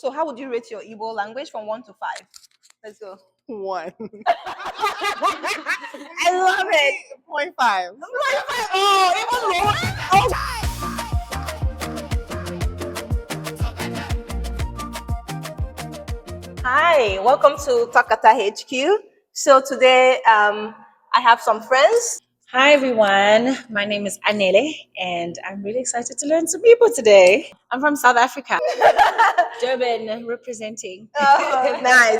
So how would you rate your Igbo language from 1 to 5? Let's go. 1. I love it. 0.5. Oh, even more. Oh. Hi, welcome to TokataHQ. So today I have some friends. Hi everyone, my name is Anele and I'm really excited to learn some people today. I'm from South Africa, Durban representing. Oh, nice.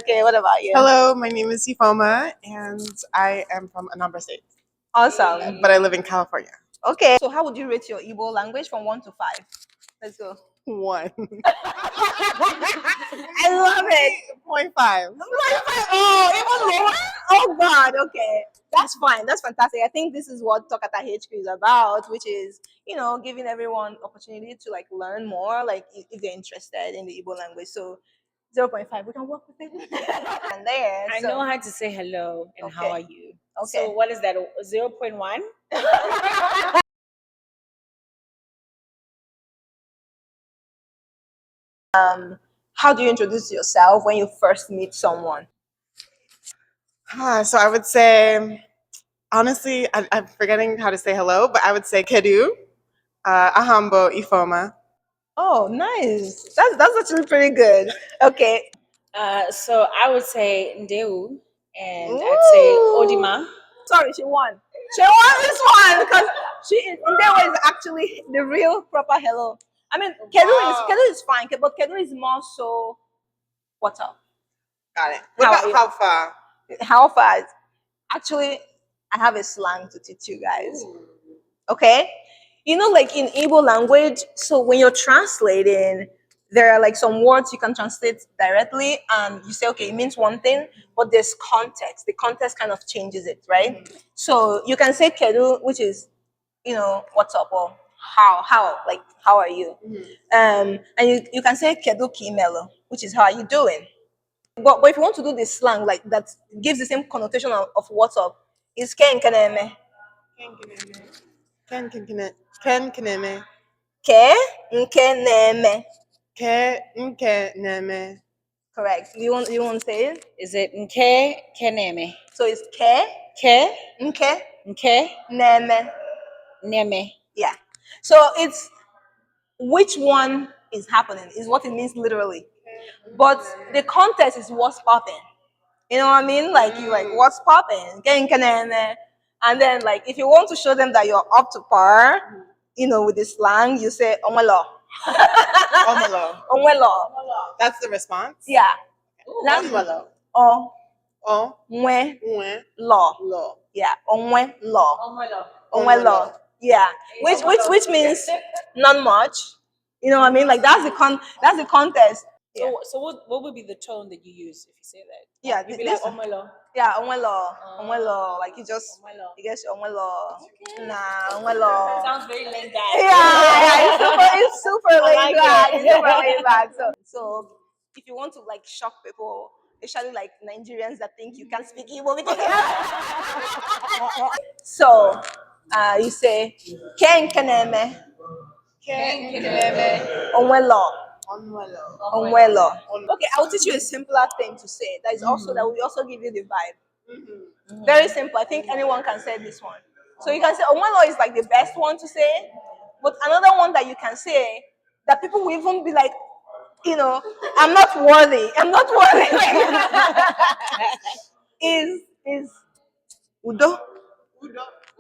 Okay, what about you? Hello, my name is Ifeoma and I am from Anambra State, Awesome. but I live in California. Okay, so how would you rate your Igbo language from 1 to 5? Let's go. 1. I love it. 0.5. Oh, even more. Oh God. Okay, that's fine. That's fantastic. I think this is what TokataHQ is about, which is giving everyone opportunity to like learn more, like if they're interested in the Igbo language. So 0.5, we can work with it. And there. I know how to say hello and how are you. Okay. So what is that, 0.1? How do you introduce yourself when you first meet someone? So I would say, honestly, I'm forgetting how to say hello, but I would say Kedu, Ahambo, Ifeoma. Oh, nice. That's actually pretty good. Okay. So I would say Ndewo and I'd say Odima. Sorry, she won. She won this one because Ndewo is actually the real proper hello. I mean, Kedu is fine, but Kedu is more so. What's up? Got it. What about how far? How far? Actually, I have a slang to teach you guys. Okay, like in Igbo language. So when you're translating, there are like some words you can translate directly, and you say, okay, it means one thing, but there's context. The context kind of changes it, right? So you can say kedu, which is, what's up, or like how are you? And you can say kedu kimelo, which is how are you doing? But if you want to do this slang like that gives the same connotation of what's up, is ken keneme. Ken Keneme. Ke nke neme. Ke Neme. Correct. You want to say it? Is it Nke Keneme? So it's ke Ke nke Nke neme. Neme. Yeah. So it's which one is happening is what it means literally. But the context is what's popping. You know what I mean? Like you like what's popping? And then like if you want to show them that you're up to par, with the slang, you say omelo. Omelo. Onwelo. That's the response? Yeah. That's Omelo. O Oh. nwe Mwe. law. Lo. Yeah. Onwe law. Omelo. Onwelo. Yeah. Which means not much. You know what I mean? Like that's the context. Yeah. So what would be the tone that you use if you say that? Yeah, You'd be like Omelo. Yeah, onwelo. Like you guess onwelo. Nah, onwelo. Sounds very laid back. Yeah, it's super laid back. it. It's super laid back. So if you want to like shock people, especially like Nigerians that think you can't speak Igbo, so you say ken keneme. Ken Keneme. Onwelo. Onwelo. Okay, I'll teach you a simpler thing to say. That will also give you the vibe. Very simple. I think anyone can say this one. So you can say Onwelo is like the best one to say, but another one that you can say that people will even be like, I'm not worthy. I'm not worthy. is Udo.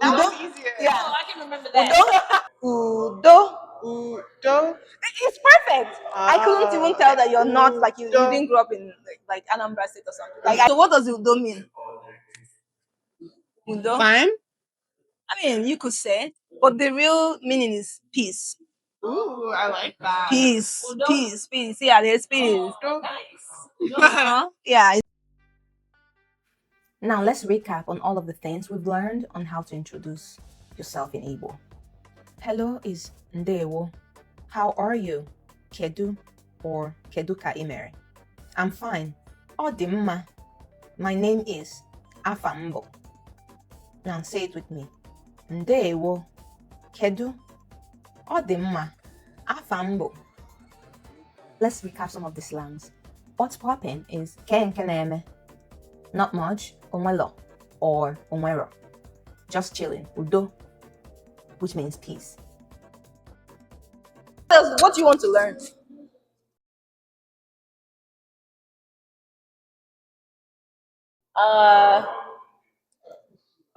That was easier. Yeah. Oh, I can remember that. Udo. Udo. It's perfect. I couldn't even tell that you're not like you didn't grow up in like Anambra State or something. Like, so what does Udo mean? Udo. Fine. I mean, you could say, but the real meaning is peace. Ooh, I like that. Peace. Yeah, there's peace. Nice. Yeah. Now let's recap on all of the things we've learned on how to introduce yourself in Igbo. Hello is Ndewo. How are you? Kedu or Kedu ka imere. I'm fine. Ọ dị mma. My name is Afambo. Now say it with me. Ndewo. Kedu. Ọ dị mma. Afambo. let's recap some of the slangs. What's popping is Kedu and Na-eme, not much, nwelọ, or nwelọ, just chilling, udo, which means peace. What do you want to learn?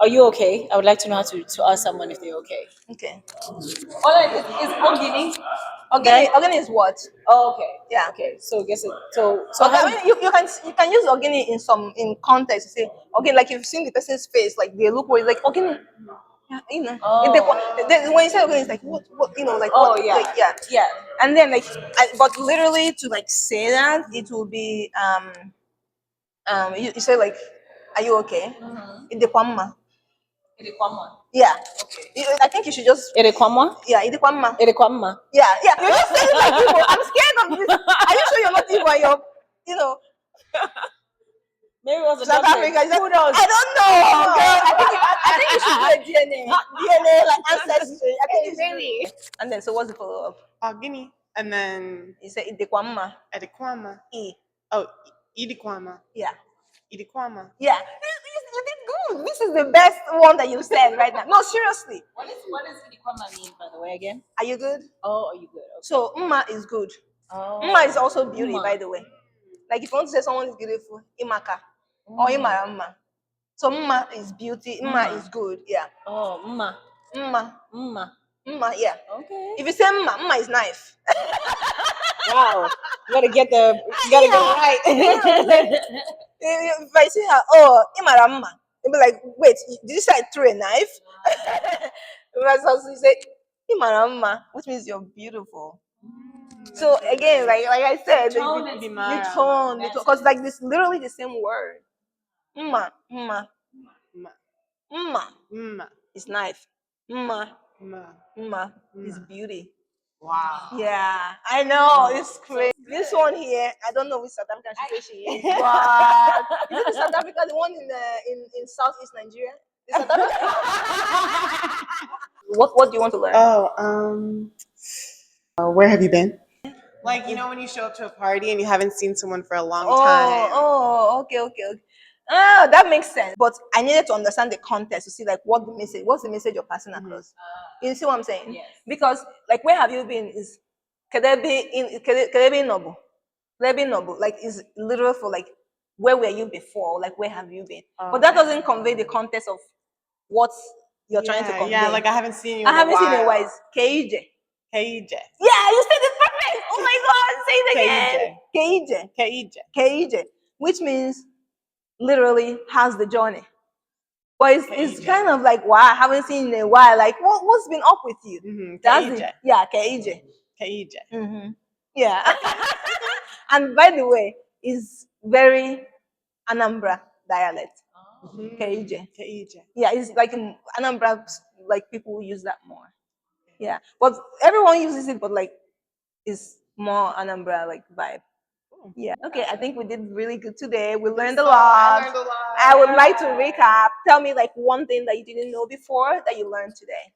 Are you okay? I would like to know how to ask someone if they're okay. Okay. Is Ogini? Ogini is what? Oh, okay. Yeah. Okay. So guess it. So Okay, how I mean, you can use ogini in context to say okay, like you've seen the person's face, like they look where like ogini, yeah, you know. If they, when you say ogini, it's like what you know, like Oh, what, yeah. like yeah, yeah. and then like, but literally to like say that it will be you say like, are you okay? Idekwamma. Yeah. Okay. I think you should just Erekwamwa? yeah, idekwamma. Erekwamma. Yeah, yeah. You're just saying like Igbo. I'm scared of this. Are you sure you're not Igbo? And you're, you know, Maybe it was a South doctor. Africa. Who knows? I don't know, girl. I think you should do a DNA like ancestry. I think it's Maybe. And then, so what's the follow up? Guinea. And then You say Idekwamma. Adequama. E. Oh, Idiquama. Yeah. Idiquama. Yeah. You did good. This is the best one that you said right now. No, seriously. What does Erekwamma mean, by the way, again? Are you good? Oh, are you good? Okay. So Mma is good. Oh. Mma is also beauty, Mma. by the way. Like if you want to say someone is beautiful, Imaka or Imarama. So Mma is beauty, Mma is good. Yeah. Oh, Mma. Mma. Mma. Mma, yeah. Okay. If you say Mma, Mma is knife. Wow. You gotta get it right. If I say her, oh, Imarama, you'll be like, wait, did you say I threw a knife? So you say Imarama, which means you're beautiful. So again, like I said, the tone, because like this literally the same word. Mma, mma, mma Mm. is knife. Mma, Mm. mma is beauty. Wow. Yeah, I know it's crazy. This one here, I don't know which South African she is, but is it the South Africa, the one in Southeast Nigeria? The South Africa. What do you want to learn? Where have you been? Like, you know, when you show up to a party and you haven't seen someone for a long time. Oh, okay. Oh, that makes sense. But I needed to understand the context to see like what's the message you're passing across. You see what I'm saying? Yes. Because like where have you been is Kedebe Nobu. Kedebe Nobu, like is literal for like where were you before? Like where have you been? But that doesn't convey the context of what you're trying to convey. Yeah, like I haven't seen you. I haven't seen a while. Keije. Keije. Yeah, you said it perfect. Oh my god, say it again. Keije, which means literally has the journey. But it's kind of like, wow, I haven't seen in a while. Like, what's been up with you? That's it. Yeah, Keije. Yeah. And by the way, it's very Anambra dialect. Keije. Yeah, it's like in Anambra, like people use that more. Yeah, but everyone uses it, but like it's more Anambra like vibe. Yeah. Okay, I think we did really good today. We learned a lot. I would like to recap. Tell me like one thing that you didn't know before that you learned today.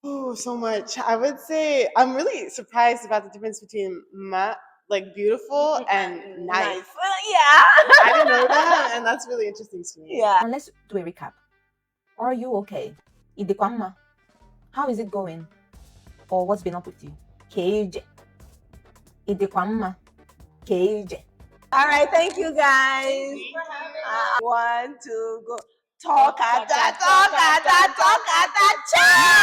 Oh, so much. I would say I'm really surprised about the difference between like beautiful, and nice. Yeah. I didn't know that, and that's really interesting to me. Yeah. And let's do a recap. Are you okay? Idekwamma. How is it going? Or what's been up with you? Keije. Idekwamma. Keije. All right, thank you guys. 1, 2, go. Tokata, chai!